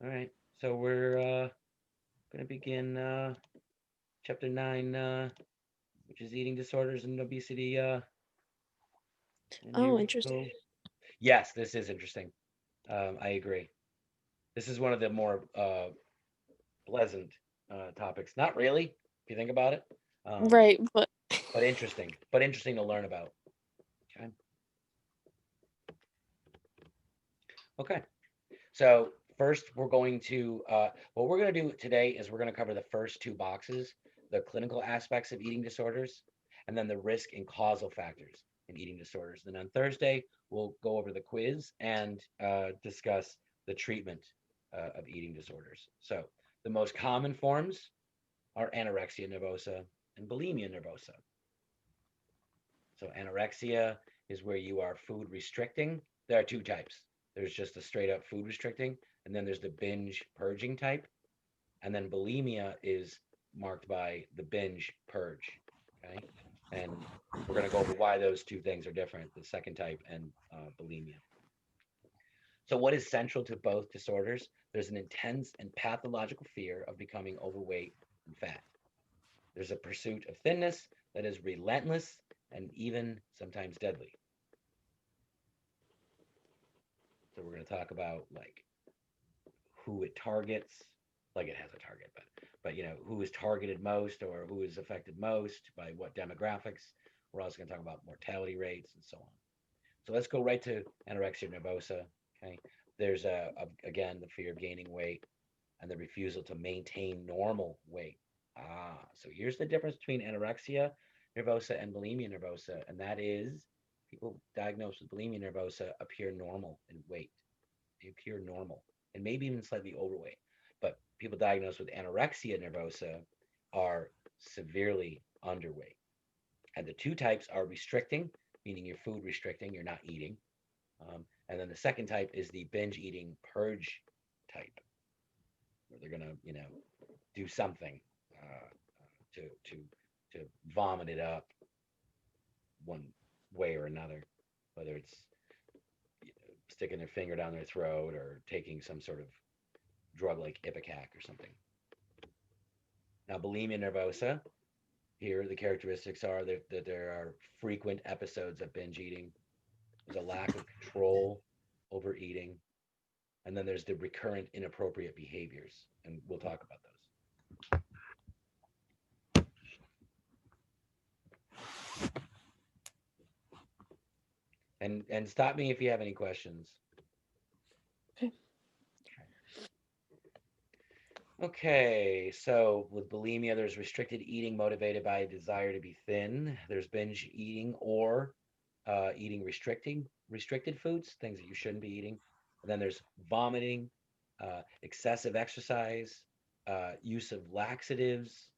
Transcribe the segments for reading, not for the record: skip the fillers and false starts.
All right. So we're going to begin chapter 9, which is eating disorders and obesity. And here Oh, we interesting. go. Yes, this is interesting. I agree. This is one of the more pleasant topics. Not really, if you think about it, um, Right, but but interesting. But interesting to learn about. Okay. Okay. So first, we're going to what we're going to do today is we're going to cover the first two boxes, the clinical aspects of eating disorders, and then the risk and causal factors in eating disorders. Then on Thursday, we'll go over the quiz and discuss the treatment of eating disorders. So the most common forms are anorexia nervosa and bulimia nervosa. So anorexia is where you are food restricting. There are two types. There's just a straight up food restricting, and then there's the binge purging type. And then bulimia is marked by the binge purge. Okay. And we're going to go over why those two things are different, the second type and bulimia. So, what is central to both disorders? There's an intense and pathological fear of becoming overweight and fat. There's a pursuit of thinness that is relentless and even sometimes deadly. So we're going to talk about like who it targets, like it has a target, but who is targeted most or who is affected most by what demographics. We're also going to talk about mortality rates and so on. So let's go right to anorexia nervosa. Okay, there's again the fear of gaining weight and the refusal to maintain normal weight. So here's the difference between anorexia nervosa and bulimia nervosa, and that is people diagnosed with bulimia nervosa appear normal in weight. They appear normal and maybe even slightly overweight. But people diagnosed with anorexia nervosa are severely underweight. And the two types are restricting, meaning you're food restricting, you're not eating. And then the second type is the binge eating purge type, where they're gonna, do something to to to vomit it up one way or another, whether it's sticking their finger down their throat or taking some sort of drug like Ipecac or something. Now, bulimia nervosa, here the characteristics are that there are frequent episodes of binge eating, there's a lack of control over eating, and then there's the recurrent inappropriate behaviors, and we'll talk about those. And stop me if you have any questions. okay. Okay, so with bulimia, there's restricted eating motivated by a desire to be thin. There's binge eating or eating restricted foods, things that you shouldn't be eating. And then there's vomiting, excessive exercise, use of laxatives,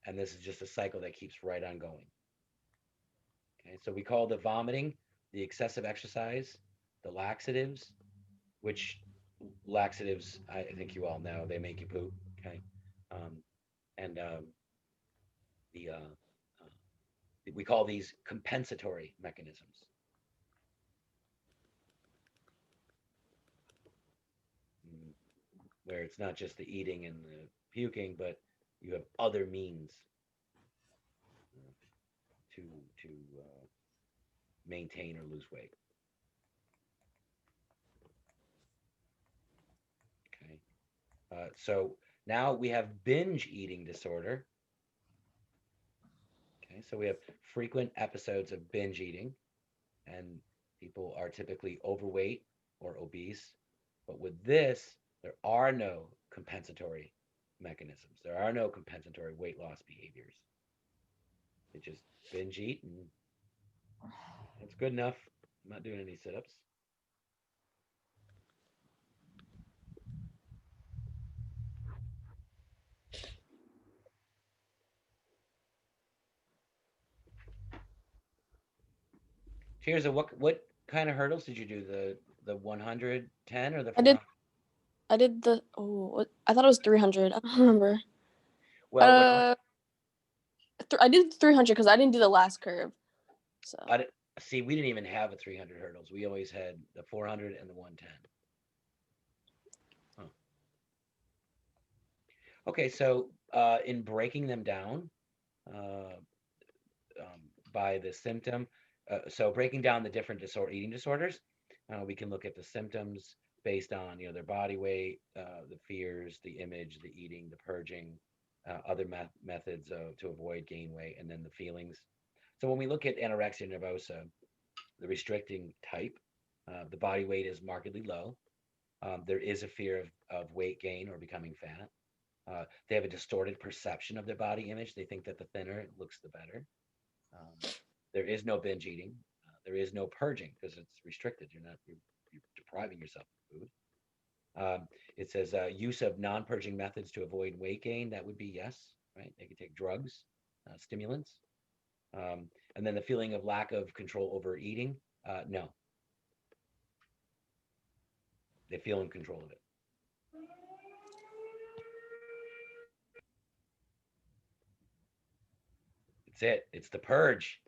and this is just a cycle that keeps right on going. Okay, so we call the vomiting, the excessive exercise, the laxatives, which laxatives, I think you all know, they make you poop. Okay, um, and the we call these compensatory mechanisms, mm, where it's not just the eating and the puking, but you have other means uh, to to uh, maintain or lose weight. Okay, so now we have binge eating disorder. Okay, so we have frequent episodes of binge eating, and people are typically overweight or obese. But with this, there are no compensatory mechanisms. There are no compensatory weight loss behaviors. They just binge eat, and that's good enough. I'm not doing any sit ups. Cheers. What kind of hurdles did you do? The 110 or the I did 400? I did the I thought it was 300. I don't remember. Well, when Uh I did 300 cuz I didn't do the last curve. So, I did, see, we didn't even have a 300 hurdles. We always had the 400 and the 110. Huh. Okay, so in breaking them down uh, by the symptom, so breaking down the different eating disorders, we can look at the symptoms based on their body weight, the fears, the image, the eating, the purging, other methods to avoid gain weight, and then the feelings. So when we look at anorexia nervosa, the restricting type, the body weight is markedly low. There is a fear of weight gain or becoming fat. They have a distorted perception of their body image. They think that the thinner it looks, the better. Um, there is no binge eating. There is no purging because it's restricted. You're depriving yourself of food. It says use of non-purging methods to avoid weight gain. That would be yes, right? They could take drugs, stimulants, and then the feeling of lack of control over eating. No, they feel in control of it. It's it. It's the purge.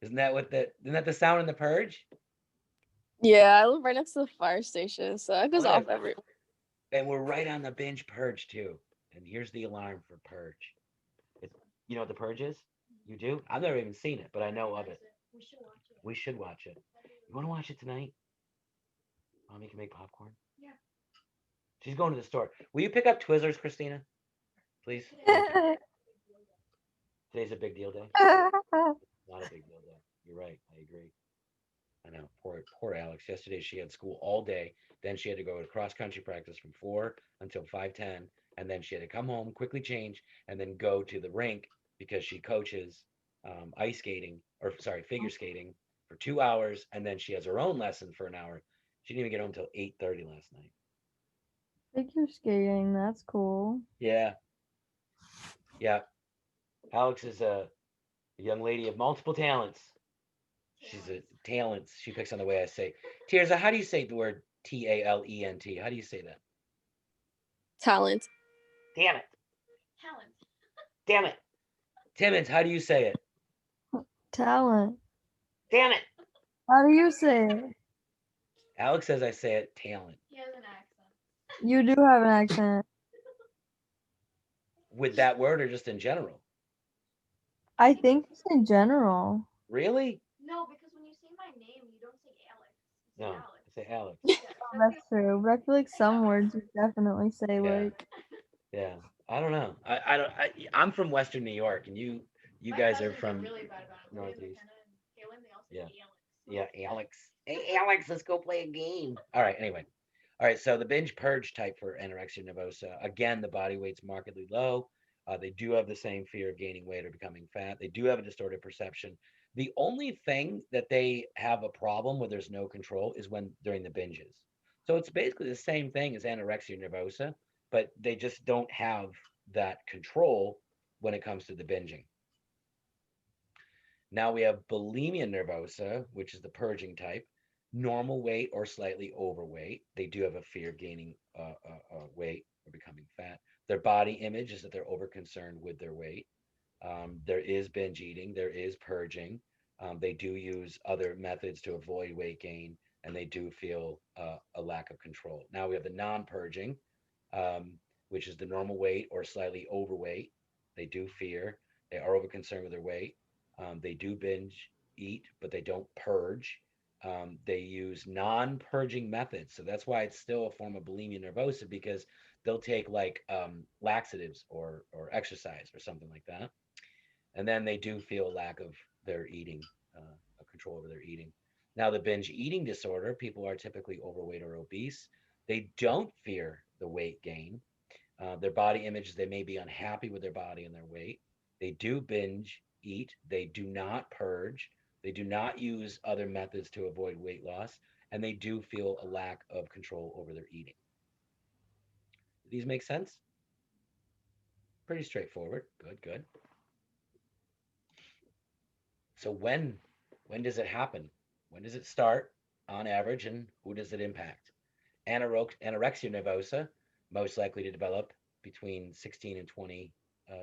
Isn't that the sound in the purge? Yeah, I live right next to the fire station, so it goes Oh yeah. off every. And we're right on the binge purge too. And here's the alarm for purge. It's you know what the purge is? You do? I've never even seen it, but I know of it. We should watch it. You want to watch it tonight? Mommy can make popcorn. She's going to the store. Will you pick up Twizzlers, Christina? Please. Thank you. Today's a big deal day. Not a big deal day. You're right. I agree. I know. Poor Alex. Yesterday she had school all day. Then she had to go to cross country practice from 4 until 5:10, and then she had to come home, quickly change, and then go to the rink because she coaches ice skating, or sorry, figure skating for 2 hours, and then she has her own lesson for an hour. She didn't even get home until 8:30 last night. Figure skating, that's cool. Yeah, yeah. Alex is a young lady of multiple talents. She's a talent. She picks on the way I say. Tirza, how do you say the word talent? How do you say that? Talent. Damn it. Damn it. Timmons, how do you say it? Talent. Damn it. How do you say it? Alex says I say it talent. You do have an accent. With that word or just in general? I think it's in general. Really? No, I say Alex. That's true, but I feel like some words you definitely say Yeah. like Yeah. I don't know. I don't. I'm from Western New York, and you guys are from Northeast. Yeah. Yeah, Alex. Hey, Alex, let's go play a game. All right. Anyway. All right. So the binge purge type for anorexia nervosa. Again, the body weight's markedly low. They do have the same fear of gaining weight or becoming fat. They do have a distorted perception. The only thing that they have a problem where there's no control is when during the binges. So it's basically the same thing as anorexia nervosa, but they just don't have that control when it comes to the binging. Now we have bulimia nervosa, which is the purging type, normal weight or slightly overweight. They do have a fear of gaining weight or becoming fat. Their body image is that they're over concerned with their weight. There is binge eating, there is purging. They do use other methods to avoid weight gain, and they do feel a lack of control. Now we have the non purging, um, which is the normal weight or slightly overweight. They do fear, they are over concerned with their weight. They do binge eat, but they don't purge. They use non-purging methods, so that's why it's still a form of bulimia nervosa because they'll take like laxatives or exercise or something like that, and then they do feel a lack of their eating, control over their eating. Now, the binge eating disorder, people are typically overweight or obese. They don't fear the weight gain. Their body images, they may be unhappy with their body and their weight. They do binge eat. They do not purge. They do not use other methods to avoid weight loss. And they do feel a lack of control over their eating. Do these make sense? Pretty straightforward. Good, good. So when does it happen? When does it start on average and who does it impact? Anorexia nervosa, most likely to develop between 16 and 20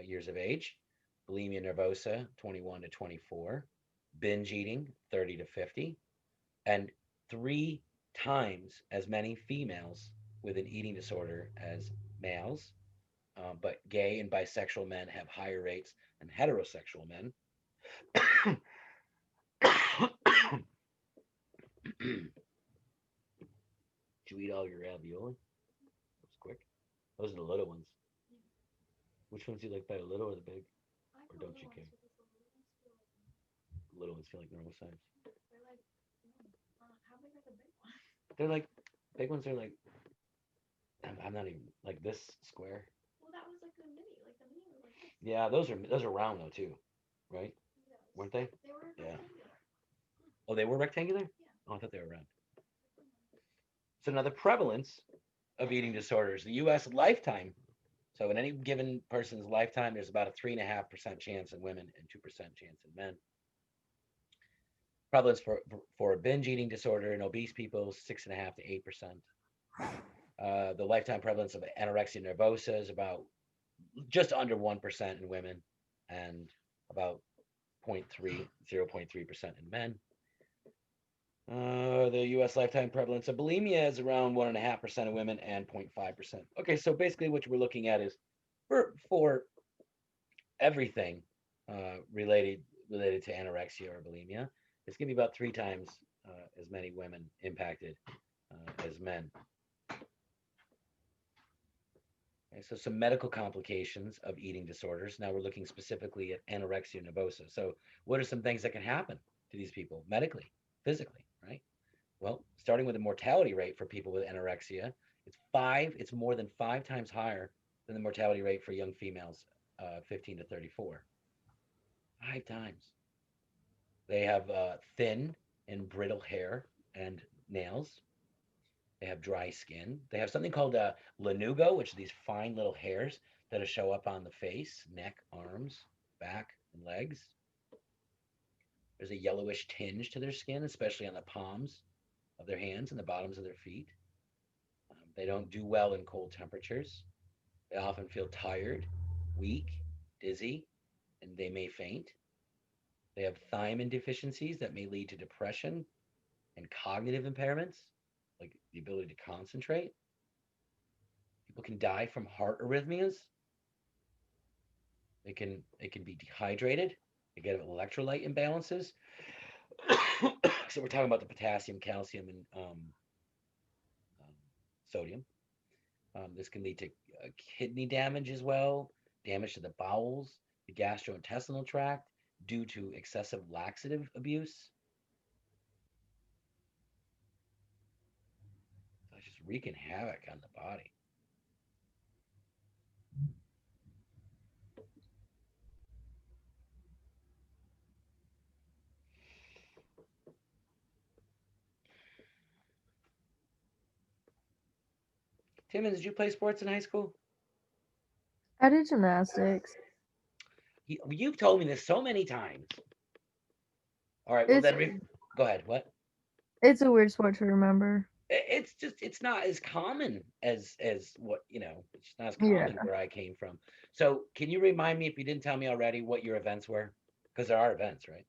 years of age. Bulimia nervosa, 21 to 24. Binge eating, 30 to 50. And 3 times as many females with an eating disorder as males. but gay and bisexual men have higher rates than heterosexual men. Did you eat all your ravioli? That was quick. Those are the little ones. Which ones do you like better, little or the big? Or don't you care? Little ones feel like normal size. They're like big ones are like I'm not even like this square. Yeah, those are round though too, right? Weren't they? Yeah. Oh, they were rectangular? Oh, I thought they were round. So now the prevalence of eating disorders, the U.S. lifetime. So in any given person's lifetime, there's about a 3.5% chance in women and 2% chance in men. Prevalence for a binge eating disorder in obese people, 6.5 to 8%. The lifetime prevalence of anorexia nervosa is about just under 1% in women and about 0.3% in men. The U.S. lifetime prevalence of bulimia is around 1.5% of women and 0.5%. Okay, so basically what we're looking at is for everything related to anorexia or bulimia, it's going to be about 3 times as many women impacted as men. Okay, so some medical complications of eating disorders. Now we're looking specifically at anorexia nervosa. So what are some things that can happen to these people medically, physically, right? Well, starting with the mortality rate for people with anorexia, it's more than 5 times higher than the mortality rate for young females, 15 to 34. 5 times. They have thin and brittle hair and nails. They have dry skin. They have something called lanugo, which are these fine little hairs that show up on the face, neck, arms, back, and legs. There's a yellowish tinge to their skin, especially on the palms of their hands and the bottoms of their feet. They don't do well in cold temperatures. They often feel tired, weak, dizzy, and they may faint. They have thiamine deficiencies that may lead to depression and cognitive impairments, like the ability to concentrate. People can die from heart arrhythmias. They can be dehydrated. They get electrolyte imbalances. So we're talking about the potassium, calcium, and sodium. This can lead to kidney damage as well, damage to the bowels, the gastrointestinal tract due to excessive laxative abuse. So it's just wreaking havoc on the body. Timmons, did you play sports in high school? I did gymnastics. You've told me this so many times. All right, well It's then, go ahead. What? it's a weird sport to remember. It's not as common as what It's not as Yeah. common where I came from. So can you remind me, if you didn't tell me already, what your events were? Because there are events, right?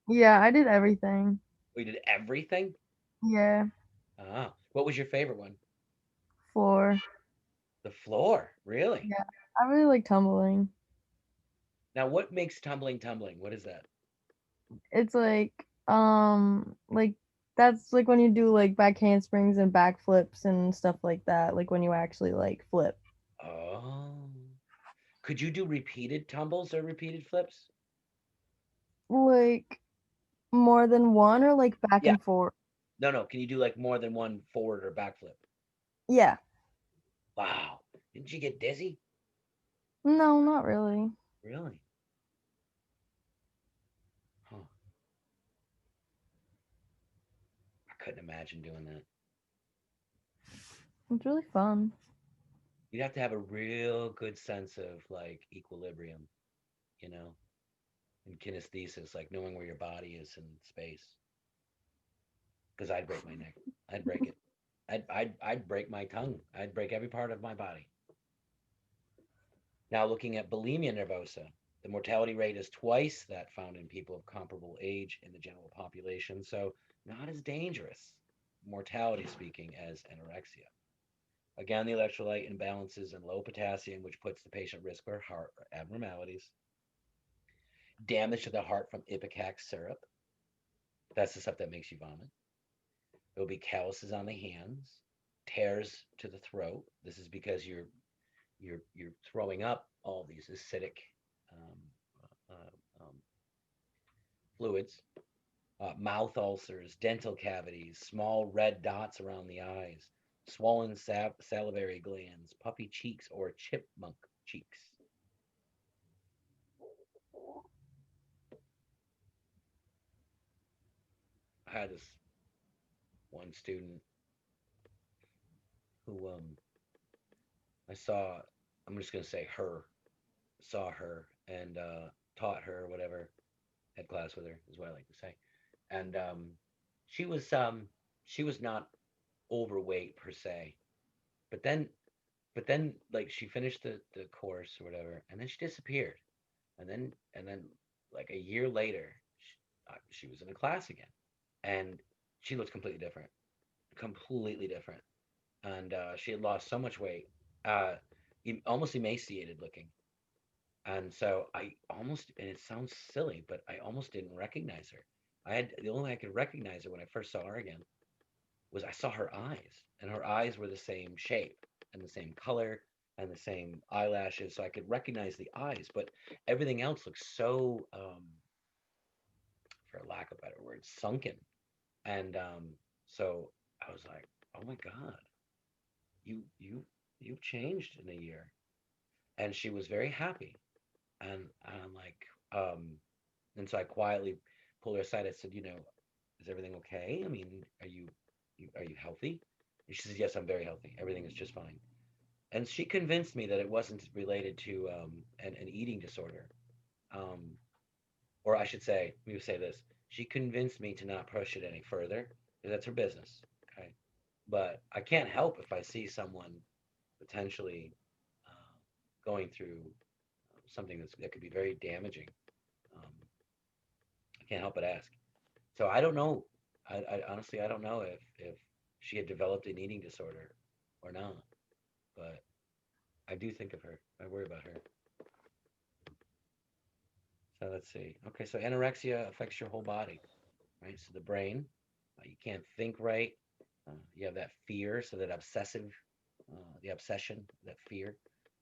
Yeah, I did everything. We did everything. Yeah. What was your favorite one? Floor. The floor, really? Yeah. I really like tumbling. Now, what makes tumbling? What is that? It's like that's like when you do like back handsprings and back flips and stuff like that, like when you actually like flip. Oh, could you do repeated tumbles or repeated flips? Like more than one or like back Yeah. and forth. No, no. Can you do like more than one forward or back flip? Yeah. Wow. Didn't you get dizzy? No, not really. Really? Huh. I couldn't imagine doing that. It's really fun. You'd have to have a real good sense of like equilibrium, you know, and kinesthesis, like knowing where your body is in space. Because I'd break my neck. I'd break it. I'd break my tongue. I'd break every part of my body. Now, looking at bulimia nervosa, the mortality rate is twice that found in people of comparable age in the general population. So, not as dangerous, mortality speaking, as anorexia. Again, the electrolyte imbalances and low potassium, which puts the patient at risk for heart abnormalities. Damage to the heart from ipecac syrup. That's the stuff that makes you vomit. There'll be calluses on the hands, tears to the throat. This is because you're throwing up all these acidic um, fluids. Mouth ulcers, dental cavities, small red dots around the eyes, swollen salivary glands, puffy cheeks or chipmunk cheeks. I had this one student who I saw, I'm just going to say her, saw her and taught her or whatever, had class with her, is what I like to say. And she was um, she was not overweight per se, but then like she finished the course or whatever, and then she disappeared. And then like a year later, she was in a class again, and she looked completely different, and she had lost so much weight, uh, almost emaciated looking. And so I almost, and it sounds silly, but I almost didn't recognize her. I had the only way I could recognize her when I first saw her again was I saw her eyes, and her eyes were the same shape and the same color and the same eyelashes, so I could recognize the eyes. But everything else looked so, for lack of a better word, sunken. And so I was like, "Oh my God, you you you've changed in a year." And she was very happy, and I'm like, and so I quietly pulled her aside. I said, "Is everything okay? I mean, are you healthy?" And she says, "Yes, I'm very healthy. Everything is just fine." And she convinced me that it wasn't related to an eating disorder, um, or I should say, let me say this: she convinced me to not push it any further because that's her business. Okay, but I can't help if I see someone potentially uh, going through something that could be very damaging. Um, I can't help but ask. So I don't know. I honestly I don't know if she had developed an eating disorder or not, but I do think of her. I worry about her. So let's see. Okay, so anorexia affects your whole body, right? So the brain, you can't think right. You have that fear, so that the obsession, that fear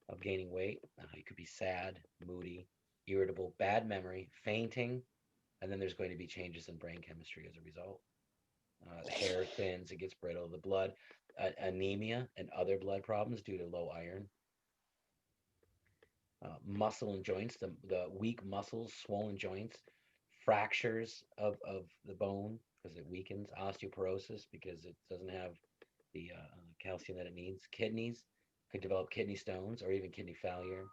of gaining weight. You could be sad, moody, irritable, bad memory, fainting, and then there's going to be changes in brain chemistry as a result. The hair thins, it gets brittle. The blood, anemia, and other blood problems due to low iron. Muscle and joints, the weak muscles, swollen joints, fractures of the bone because it weakens, osteoporosis because it doesn't have the calcium that it needs. Kidneys could develop kidney stones or even kidney failure.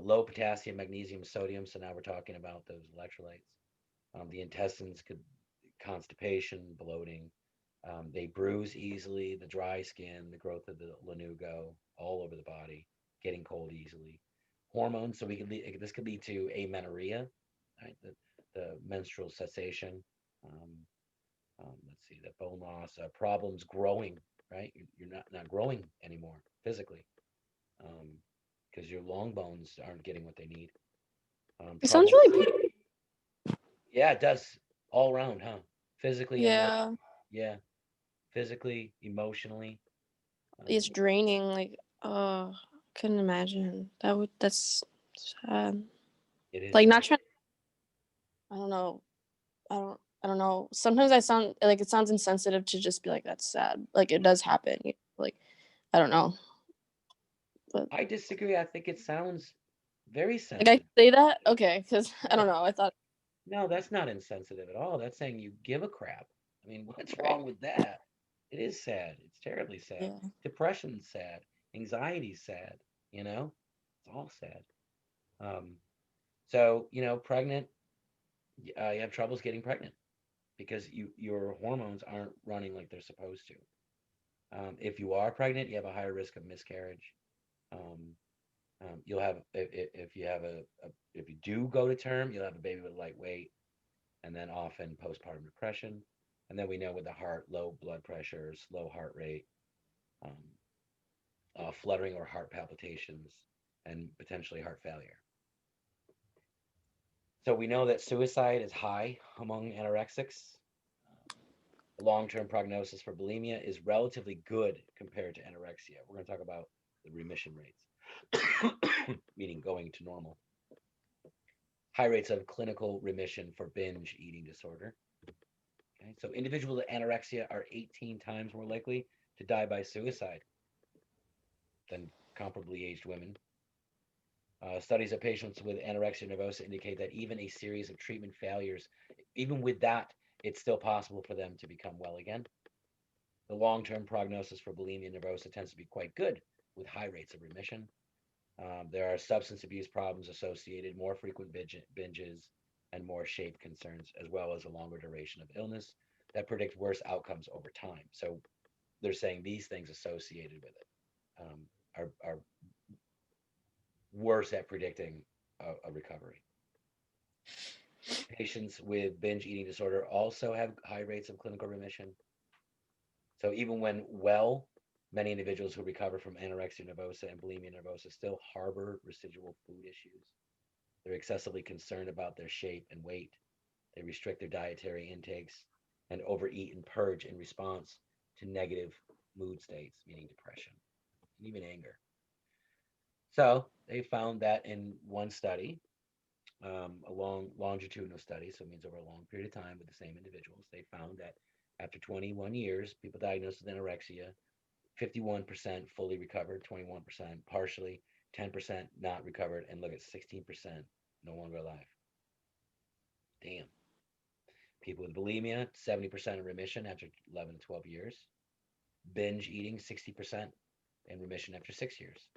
Low potassium, magnesium, sodium. So now we're talking about those electrolytes. The intestines could constipation, bloating. They bruise easily, the dry skin, the growth of the lanugo all over the body, getting cold easily. Hormones, so this could lead to amenorrhea, right? The menstrual cessation. Um, let's see, the bone loss, problems growing, right? You're not growing anymore physically because your long bones aren't getting what they need. It sounds Trouble, really yeah, it does all around, huh? Physically and yeah. yeah, physically, emotionally. It's Um, draining. Like, couldn't imagine. That's sad. it is Like not sad. trying. I don't know. I don't know. Sometimes I sound like it sounds insensitive to just be like that's sad. Like it does happen. Like I don't know. But I disagree. I think it sounds very like I sensitive. say that okay because I don't Yeah. know. I thought No, that's not insensitive at all. That's saying you give a crap. I mean, what's right. wrong with that? It is sad. It's terribly sad. Yeah. Depression's sad. Anxiety's sad. You know, it's all sad. Um, so pregnant, you have troubles getting pregnant because your hormones aren't running like they're supposed to. If you are pregnant, you have a higher risk of miscarriage. Um, you'll have if you have if you do go to term, you'll have a baby with light weight, and then often postpartum depression. And then we know with the heart, low blood pressure, slow heart rate, fluttering or heart palpitations, and potentially heart failure. So we know that suicide is high among anorexics. The long-term prognosis for bulimia is relatively good compared to anorexia. We're going to talk about the remission rates, meaning going to normal. High rates of clinical remission for binge eating disorder. Okay, so individuals with anorexia are 18 times more likely to die by suicide than comparably aged women. Studies of patients with anorexia nervosa indicate that even a series of treatment failures, even with that, it's still possible for them to become well again. The long-term prognosis for bulimia nervosa tends to be quite good, with high rates of remission. There are substance abuse problems associated, more frequent binges, and more shape concerns, as well as a longer duration of illness that predict worse outcomes over time. So they're saying these things associated with it are worse at predicting a recovery. Patients with binge eating disorder also have high rates of clinical remission. So even when well, many individuals who recover from anorexia nervosa and bulimia nervosa still harbor residual food issues. They're excessively concerned about their shape and weight. They restrict their dietary intakes and overeat and purge in response to negative mood states, meaning depression and even anger. So they found that in one study, a long longitudinal study, so it means over a long period of time with the same individuals, they found that after 21 years, people diagnosed with anorexia, 51% fully recovered, 21% partially, 10% not recovered, and look at 16% no longer alive. Damn. People with bulimia, 70% in remission after 11 to 12 years. Binge eating, 60% in remission after 6 years.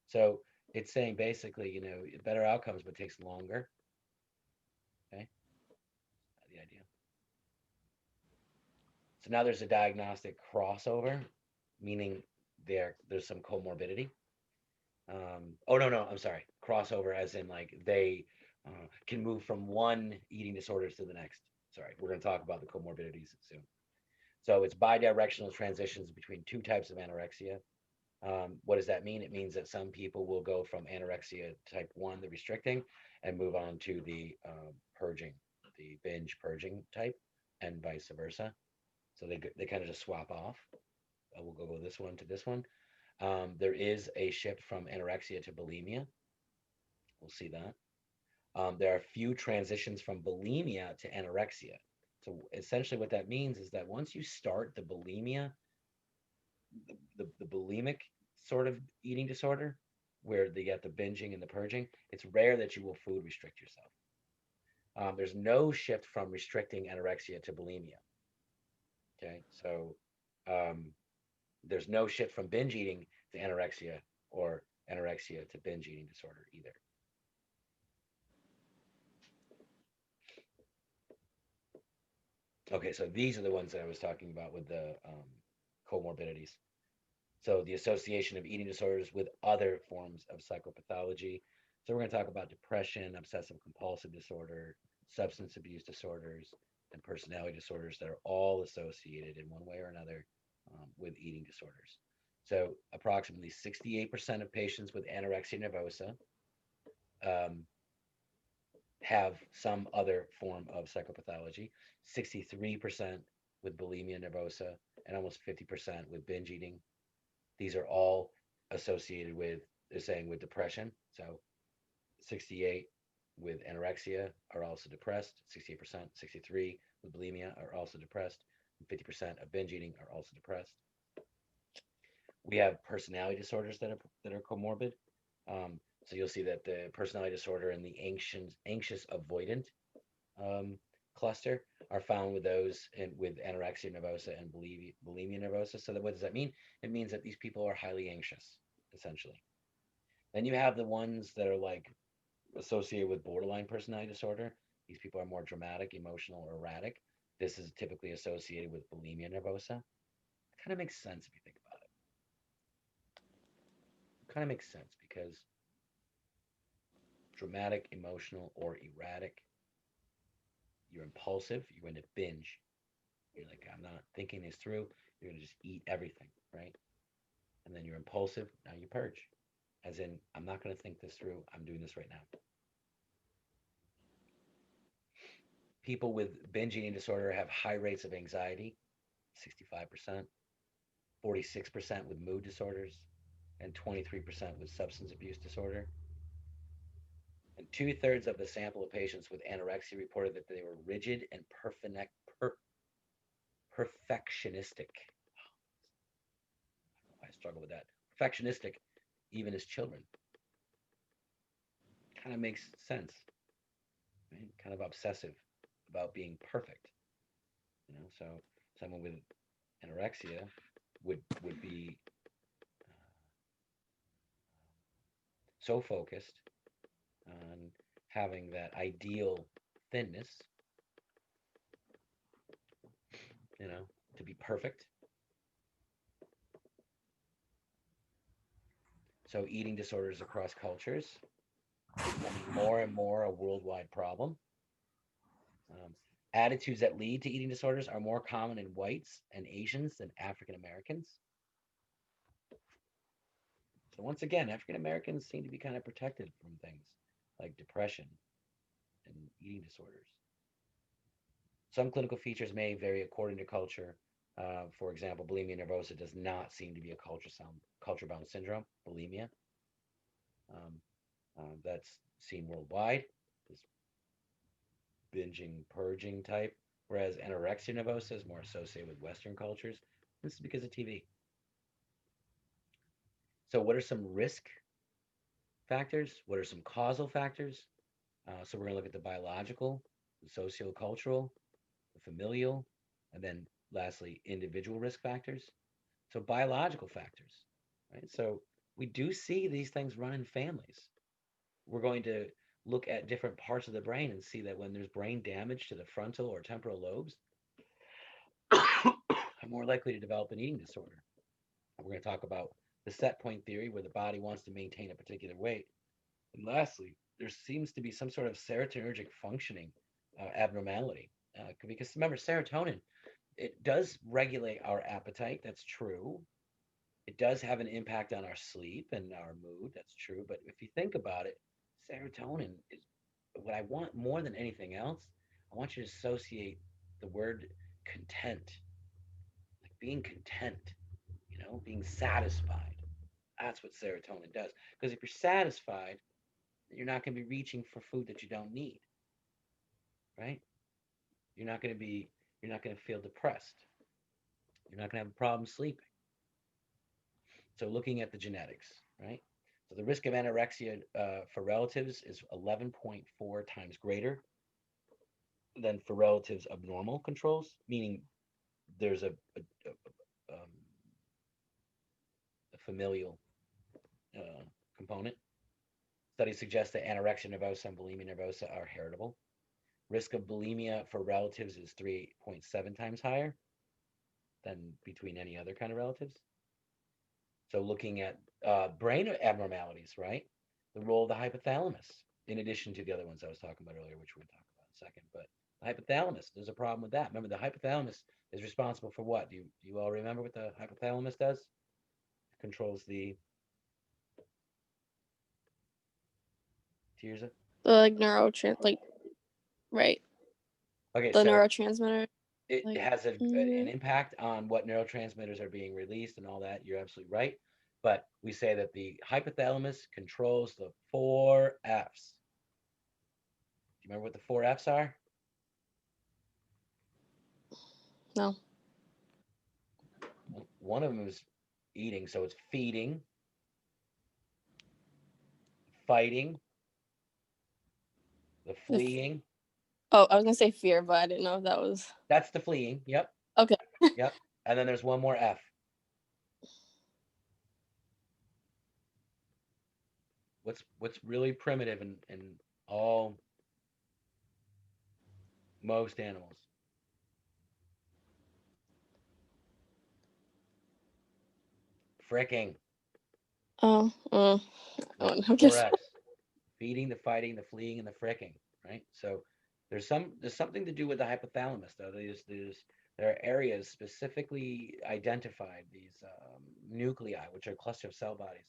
So it's saying basically, better outcomes, but takes longer. Okay, the idea. So now there's a diagnostic crossover, meaning there's some comorbidity. Oh no, I'm sorry. Crossover, as in like they can move from one eating disorders to the next. Sorry, we're going to talk about the comorbidities soon. So it's bidirectional transitions between two types of anorexia. What does that mean? It means that some people will go from anorexia type 1, the restricting, and move on to the purging, the binge purging type, and vice versa. So they kind of just swap off. We'll go this one to this one. There is a shift from anorexia to bulimia. We'll see that. There are few transitions from bulimia to anorexia. So essentially what that means is that once you start the bulimia, the bulimic sort of eating disorder, where they get the binging and the purging, it's rare that you will food restrict yourself. There's no shift from restricting anorexia to bulimia. Okay, so there's no shift from binge eating to anorexia or anorexia to binge eating disorder either. Okay, so these are the ones that I was talking about with the comorbidities. So the association of eating disorders with other forms of psychopathology. So we're going to talk about depression, obsessive compulsive disorder, substance abuse disorders, and personality disorders that are all associated in one way or another with eating disorders. So approximately 68% of patients with anorexia nervosa have some other form of psychopathology, 63% with bulimia nervosa, and almost 50% with binge eating. These are all associated with, they're saying, with depression. So 68 with anorexia are also depressed, 68%, 63 with bulimia are also depressed, and 50% of binge eating are also depressed. We have personality disorders that are comorbid. So you'll see that the personality disorder and the anxious avoidant cluster are found with those with anorexia nervosa and bulimia nervosa. So what does that mean? It means that these people are highly anxious, essentially. Then you have the ones that are like associated with borderline personality disorder. These people are more dramatic, emotional, or erratic. This is typically associated with bulimia nervosa. It kind of makes sense if you think about it. It kind of makes sense because dramatic, emotional, or erratic, you're impulsive, you're going to binge. You're like, I'm not thinking this through. You're going to just eat everything, right? impulsive, now you purge. As in, I'm not going to think this through. I'm doing this right now. People with binge eating disorder have high rates of anxiety, 65%, 46% with mood disorders, and 23% with substance abuse disorder. And 2/3 of the sample of patients with anorexia reported that they were rigid and perfectionistic. I struggle with that. Perfectionistic, even as children. Kind of makes sense, right? Kind of obsessive about being perfect. So someone with anorexia would be so focused on having that ideal thinness, to be perfect. So eating disorders across cultures becoming more and more a worldwide problem. Attitudes that lead to eating disorders are more common in whites and Asians than African Americans. So once again, African Americans seem to be kind of protected from things like depression and eating disorders. Some clinical features may vary according to culture. For example, bulimia nervosa does not seem to be a culture-bound syndrome, bulimia. That's seen worldwide, this binging, purging type, whereas anorexia nervosa is more associated with Western cultures. This is because of TV. So what are some risk factors? What are some causal factors? So we're going to look at the biological, the sociocultural, the familial, and then lastly, individual risk factors. So biological factors, right? So we do see these things run in families. We're going to look at different parts of the brain and see that when there's brain damage to the frontal or temporal lobes, are more likely to develop an eating disorder. We're going to talk about the set point theory, where the body wants to maintain a particular weight. And lastly, there seems to be some sort of serotonergic functioning abnormality. Because remember, serotonin, it does regulate our appetite. That's true. It does have an impact on our sleep and our mood. That's true. But if you think about it, serotonin is what I want more than anything else. I want you to associate the word content, like being content, being satisfied. That's what serotonin does. Because if you're satisfied, you're not going to be reaching for food that you don't need, right? You're not going to feel depressed. You're not going to have a problem sleeping. So looking at the genetics, right? So the risk of anorexia for relatives is 11.4 times greater than for relatives of normal controls, meaning there's a familial component. Studies suggest that anorexia nervosa and bulimia nervosa are heritable. Risk of bulimia for relatives is 3.7 times higher than between any other kind of relatives. So looking at brain abnormalities, right? The role of the hypothalamus, in addition to the other ones I was talking about earlier, which we'll talk about in a second. But the hypothalamus, there's a problem with that. Remember, the hypothalamus is responsible for what? Do you all remember what the hypothalamus does? It controls the Tirza? The like right. Okay, The so neurotransmitter. it Like has an impact on what neurotransmitters are being released and all that. You're absolutely right. But we say that the hypothalamus controls the 4 F's. Do you remember what the 4 F's are? no. One of them is eating, so it's feeding, fighting, the fleeing. Oh, I was gonna say fear, but I didn't know if that was That's the fleeing. Yep. okay. Yep. And then there's one more F. What's really primitive in all most animals? Fricking. Oh, Yep. I'm 4 just F's. Feeding, the fighting, the fleeing, and the fricking. Right. So there's something to do with the hypothalamus, though. There's There are areas specifically identified, these nuclei, which are cluster of cell bodies,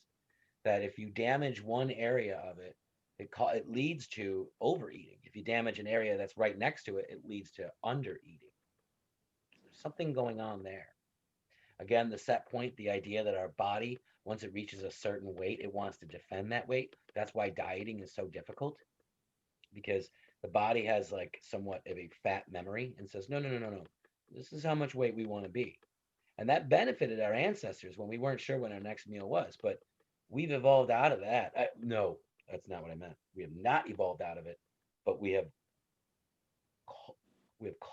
that if you damage one area of it, it leads to overeating. If you damage an area that's right next to it, it leads to undereating. There's something going on there. Again, the set point, the idea that our body, once it reaches a certain weight, it wants to defend that weight. That's why dieting is so difficult, because the body has like somewhat of a fat memory and says, no, no, no, no, no. This is how much weight we want to be. And that benefited our ancestors when we weren't sure when our next meal was. But we've evolved out of that. No, that's not what I meant. We have not evolved out of it, but we have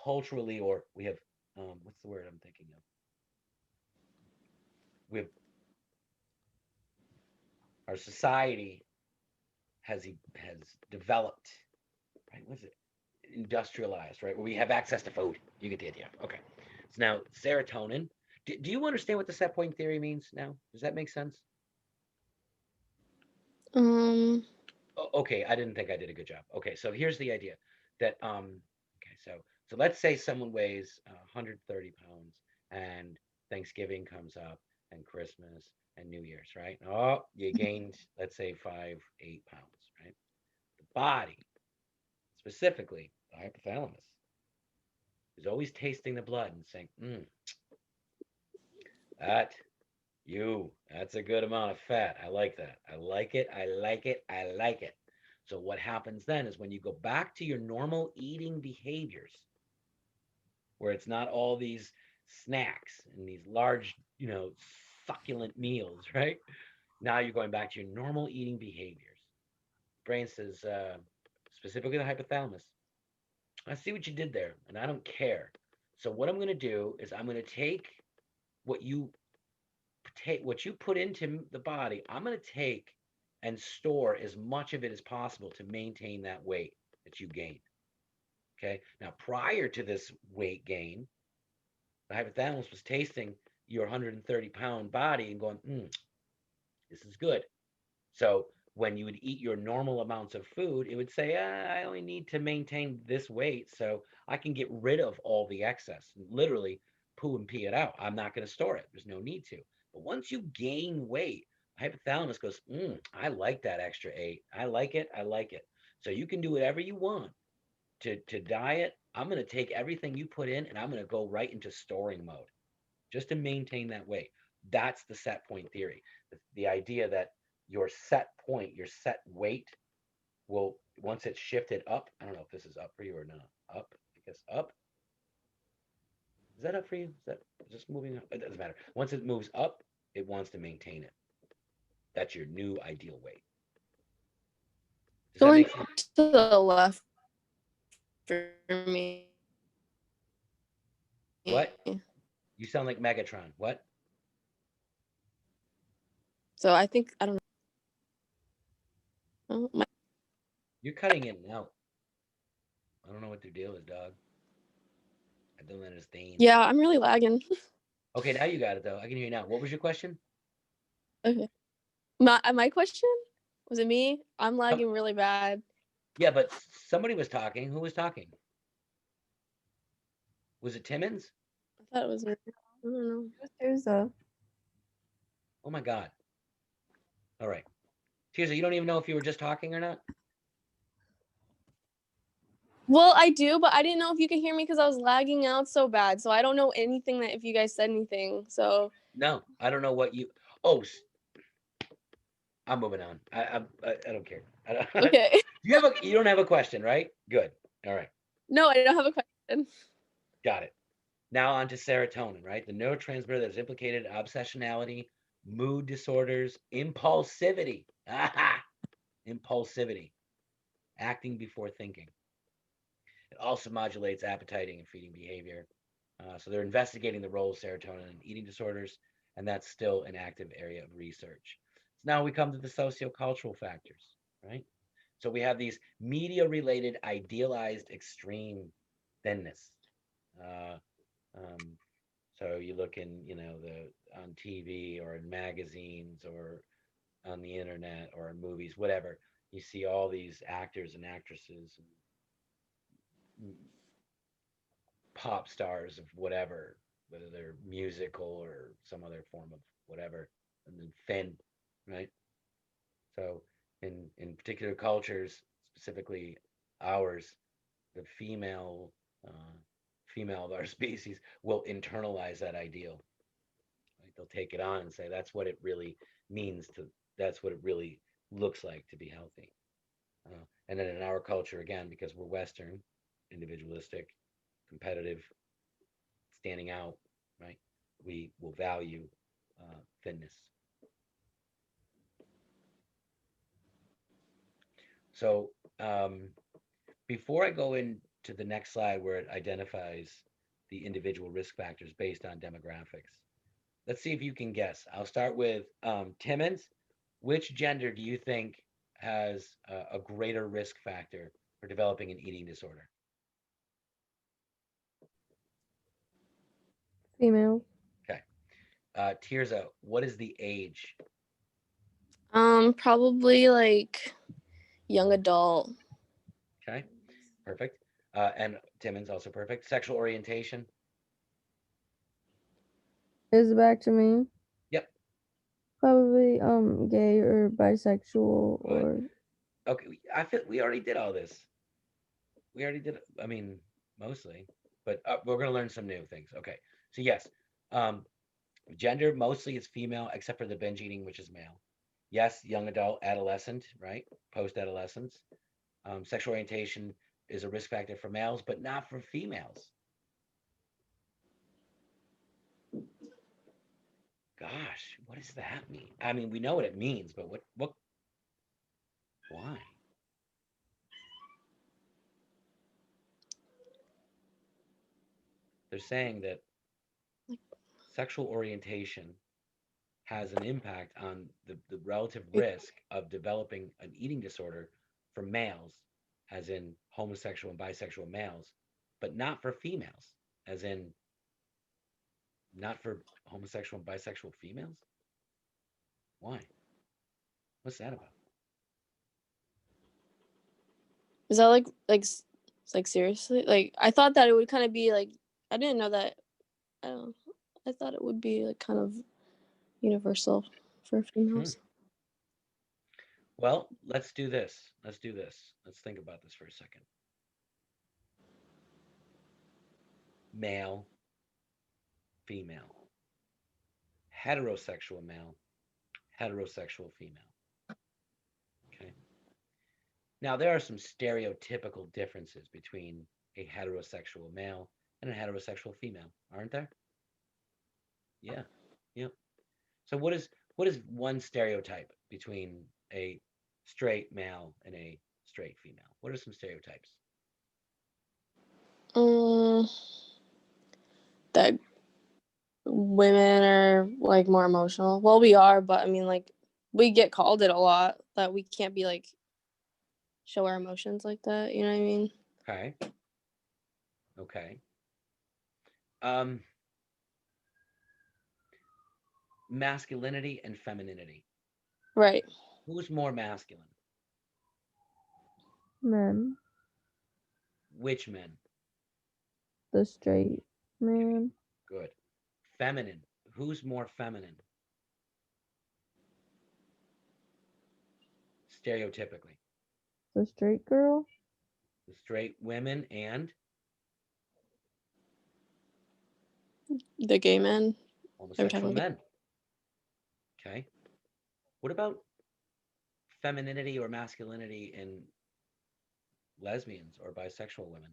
culturally, or we have what's the word I'm thinking of? We have our society has developed, right? What's it? Industrialized, right? Where we have access to food. You get the idea. Okay. So now serotonin. Do you understand what the set point theory means now? Does that make sense? Um. Okay, I didn't think I did a good job. Okay, so here's the idea that okay, so let's say someone weighs 130 pounds and Thanksgiving comes up and Christmas and New Year's, right? Oh, you gained, let's say 8 pounds, right? The body, specifically the hypothalamus, is always tasting the blood and saying, that that's a good amount of fat. I like that. I like it. I like it. I like it. So what happens then is when you go back to your normal eating behaviors, where it's not all these snacks and these large, succulent meals, right? Now you're going back to your normal eating behaviors. Brain says, specifically the hypothalamus, I see what you did there, and I don't care. So what I'm going to do is I'm going to take what you what you put into the body. I'm going to take and store as much of it as possible to maintain that weight that you gained. Okay. Now, prior to this weight gain, the hypothalamus was tasting your 130-pound body and going, this is good. So when you would eat your normal amounts of food, it would say, I only need to maintain this weight so I can get rid of all the excess. Literally, poo and pee it out. I'm not going to store it. There's no need to. But once you gain weight, hypothalamus goes, I like that extra 8. I like it. I like it. So you can do whatever you want to diet. I'm going to take everything you put in and I'm going to go right into storing mode just to maintain that weight. That's the set point theory. The idea that your set point, your set weight will, once it's shifted up, I don't know if this is up for you or not. Up, I guess up. Is that up for you? Is this moving up? It doesn't matter. Once it moves up, it wants to maintain it. That's your new ideal weight. Does that Going make sense? to the left for me. What? You sound like Megatron. What? So I think I don't know. You're cutting in and out. I don't know what their deal is, dog. I don't understand. Yeah, I'm really lagging. Okay, now you got it though. I can hear you now. What was your question? Okay. My question? Was it me? I'm lagging really bad. Yeah, but somebody was talking. Who was talking? Was it Timmons? I thought it was me. I don't know. Tirza. Oh my God. All right. Tirza, you don't even know if you were just talking or not? Well, I do, but I didn't know if you could hear me because I was lagging out so bad. So I don't know anything that if you guys said anything. So No, I don't know what you. Oh, I'm moving on. I don't care. okay. You don't have a question, right? Good. All right. No, I don't have a question. Got it. Now on to serotonin, right? The neurotransmitter that is implicated in obsessionality, mood disorders, impulsivity. Aha! Impulsivity. Acting before thinking. It also modulates appetite and feeding behavior. So they're investigating the role of serotonin in eating disorders, and that's still an active area of research. So now we come to the sociocultural factors, right? So we have these media-related idealized extreme thinness. Uh, um, so you look in, on TV or in magazines or on the internet or in movies, whatever. You see all these actors and actresses and pop stars of whatever, whether they're musical or some other form of whatever, and then thin, right? So in particular cultures, specifically ours, the uh, female of our species will internalize that ideal. Right? They'll take it on and say that's what it really means to. That's what it really looks like to be healthy. And then in our culture, again, because we're Western, individualistic, competitive, standing out, right? We will value thinness. So before I go into the next slide where it identifies the individual risk factors based on demographics, let's see if you can guess. I'll start with Timmons. Which gender do you think has a greater risk factor for developing an eating disorder? Female. Okay. Tirza, what is the age? Probably like young adult. Okay, perfect. And Timmons also perfect. Sexual orientation. Is it back to me? Yep. Probably gay or bisexual Good. or Okay. I feel we already did all this. We already did. I mean, mostly, but we're gonna learn some new things. Okay. So yes, um, gender mostly is female, except for the binge eating, which is male. Yes, young adult, adolescent, right? Post adolescence. Sexual orientation is a risk factor for males, but not for females. Gosh, what does that mean? I mean, we know what it means, but why? They're saying that sexual orientation has an impact on the relative risk of developing an eating disorder for males, as in homosexual and bisexual males, but not for females, as in not for homosexual and bisexual females? Why? What's that about? Is that like seriously? Like I thought that it would kind of be like I didn't know that. I don't. I thought it would be like kind of universal for Hmm. females. Well, let's do this. Let's do this. Let's think about this for a second. Male, female, heterosexual male, heterosexual female. Okay. Now, there are some stereotypical differences between a heterosexual male and a heterosexual female, aren't there? Yeah. Yep. So what is one stereotype between a straight male and a straight female? What are some stereotypes? Um, that women are like more emotional. Well, we are, but I mean, like we get called it a lot that we can't be like show our emotions like that. You know what I mean? Okay. Okay. Um, masculinity and femininity. Right. Who's more masculine? men. Which men? The straight Okay, man. good. Feminine. Who's more feminine? Stereotypically. The straight girl. The straight women and The gay men. Are we homosexual talking gay? men. Okay. What about femininity or masculinity in lesbians or bisexual women?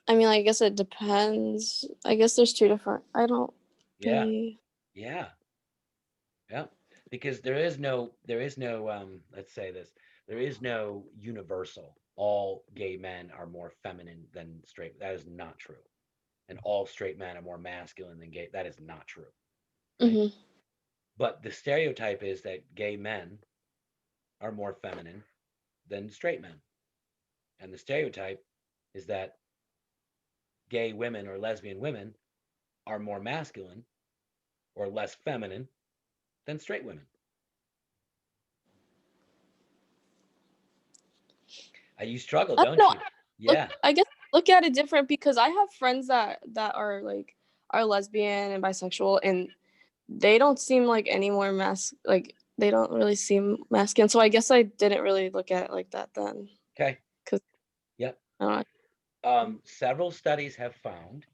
I mean, I guess it depends. I guess there's two different. I don't Yeah. really. Yeah. Yeah. Because there is no let's say this, there is no universal all gay men are more feminine than straight. That is not true. And all straight men are more masculine than gay. That is not true. Right? Hmm. But the stereotype is that gay men are more feminine than straight men. And the stereotype is that gay women or lesbian women are more masculine or less feminine than straight women. You struggle, I don't don't know. you? Look, Yeah. I guess look at it different because I have friends that are like are lesbian and bisexual, and they don't seem like any more like they don't really seem masculine. So I guess I didn't really look at it like that then. Okay. 'Cause Yep. I don't know. Several studies have found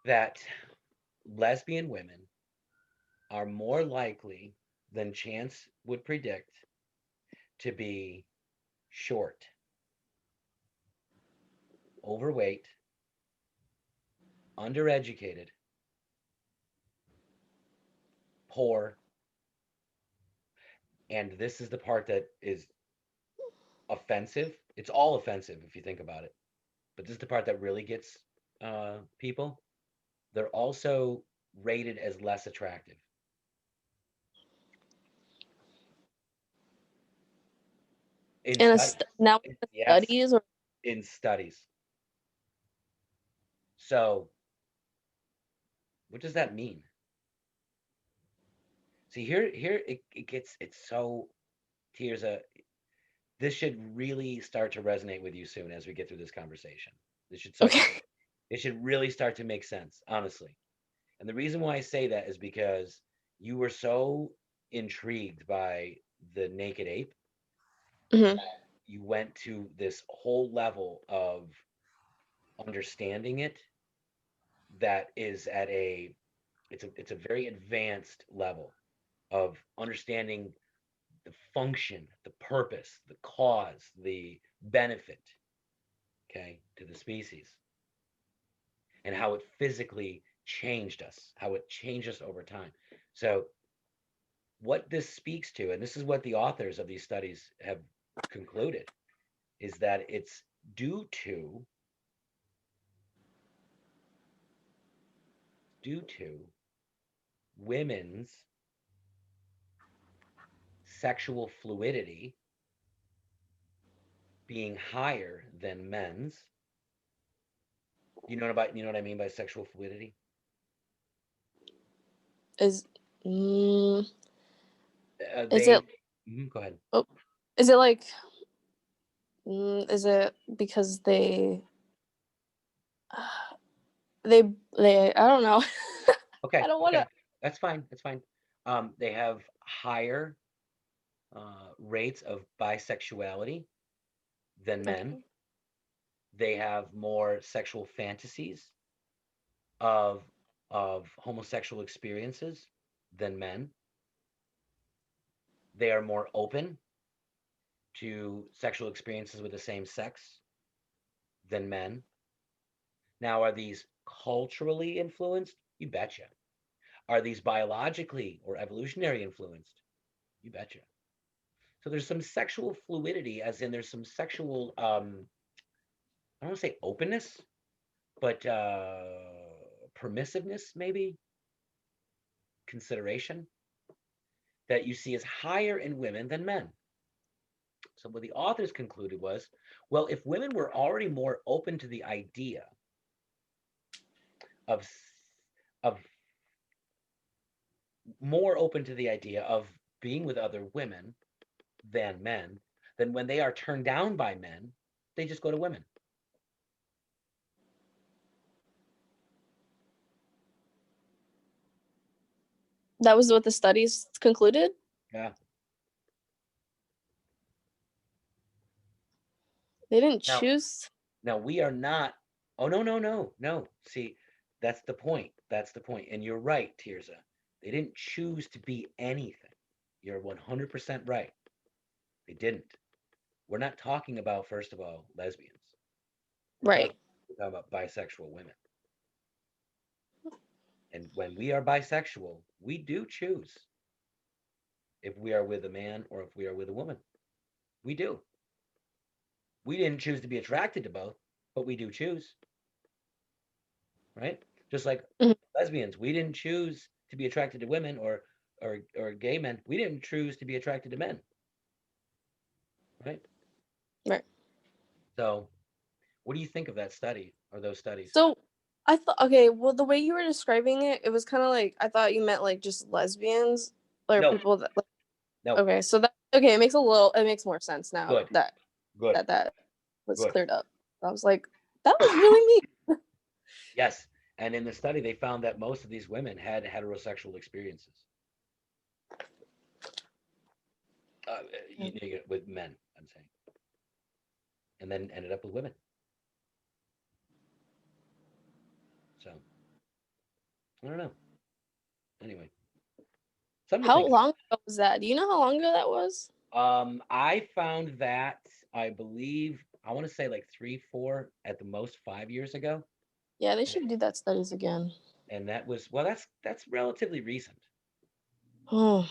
that lesbian women are more likely than chance would predict to be short, overweight, undereducated, poor, and this is the part that is offensive. It's all offensive if you think about it, but this is the part that really gets people. They're also rated as less attractive. In In studies. now in Yes, studies or in studies. So, what does that mean? See, here it gets, it's so, here's a, this should really start to resonate with you soon as we get through this conversation. This should start to, okay. it should really start to make sense, honestly. And the reason why I say that is because you were so intrigued by the naked ape Hmm. that you went to this whole level of understanding it that is at a, it's a very advanced level of understanding the function, the purpose, the cause, the benefit, okay, to the species, and how it physically changed us, how it changed us over time. So, what this speaks to, and this is what the authors of these studies have concluded, is that it's due to women's sexual fluidity being higher than men's. You know what I mean by sexual fluidity? Is mm, is They it Go ahead. oh, is it like is it because they I don't know. I Okay, don't want to. okay, that's fine. That's fine. They have higher rates of bisexuality than men. Okay. They have more sexual fantasies of homosexual experiences than men. They are more open to sexual experiences with the same sex than men. Now, are these culturally influenced? You betcha. Are these biologically or evolutionary influenced? You betcha. So there's some sexual fluidity, as in there's some sexual, I don't want to say openness, but permissiveness, maybe consideration, that you see is higher in women than men. So what the authors concluded was, well, if women were already more open to the idea of of more open to the idea of being with other women than men, then when they are turned down by men, they just go to women. That was what the studies concluded. Yeah. They didn't Now, choose. we are not. Oh, no, no, no, no. See, that's the point. That's the point. And you're right, Tirza. They didn't choose to be anything. You're 100% right. They didn't. We're not talking about, first of all, lesbians. We're Right. talking, we're talking about bisexual women. And when we are bisexual, we do choose if we are with a man or if we are with a woman. We do. We didn't choose to be attracted to both, but we do choose, right? Just like Mhm. lesbians, we didn't choose to be attracted to women or gay men. We didn't choose to be attracted to men, right? Right. So, what do you think of that study or those studies? So I thought, okay, well, the way you were describing it, it was kind of like I thought you meant like just lesbians or No, people that like, no. okay, so that Okay, it makes more sense now Good, good, that was good. cleared up. I was like, that was really me. Yes. And in the study, they found that most of these women had heterosexual experiences uh, with men, I'm saying, and then ended up with women. So I don't know. Anyway, something to How think long ago was that? Do you know how long ago that was? about. I found that I believe I want to say like 3, 4, at the most 5 years ago, Yeah, they and, should do that studies again. and that was well, that's relatively recent. Oh,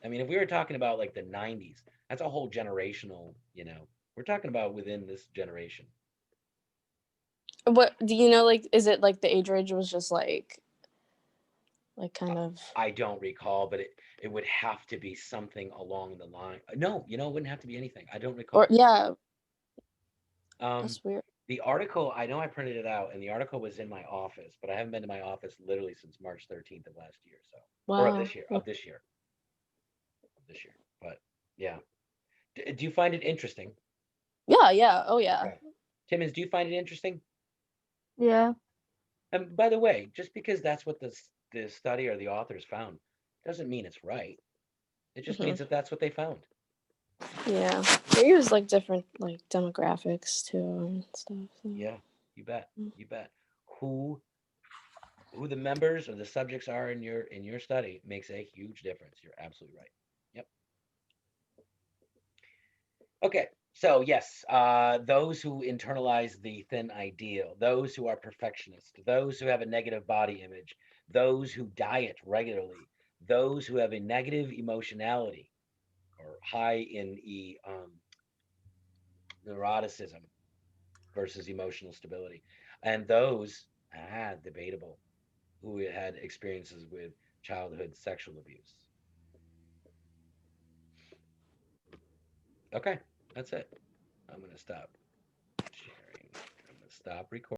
I mean, if we were talking about like the 90s, that's a whole generational. We're talking about within this generation. what do you know? Like, is it like the age range was just like kind of, I don't recall, but it would have to be something along the line. No, it wouldn't have to be anything. I don't or recall. yeah, Um, that's weird. the article, I know I printed it out, and the article was in my office, but I haven't been to my office literally since March 13th of last year, so or of Wow. this year, of this year, of this year. But yeah, do you find it interesting? Yeah, yeah. Oh yeah. Okay, Timmons, do you find it interesting? Yeah. And by the way, just because that's what the study or the authors found doesn't mean it's right. It just Hmm. means that that's what they found. Yeah. They use like different like demographics too and stuff. So. Yeah, you bet. Mm. You bet. Who who the members or the subjects are in your study makes a huge difference. You're absolutely right. Yep. Okay. So yes, those who internalize the thin ideal, those who are perfectionists, those who have a negative body image, those who diet regularly, those who have a negative emotionality or high in neuroticism versus emotional stability, and those debatable who had experiences with childhood sexual abuse. Okay, that's it. I'm going to stop sharing. I'm going to stop recording.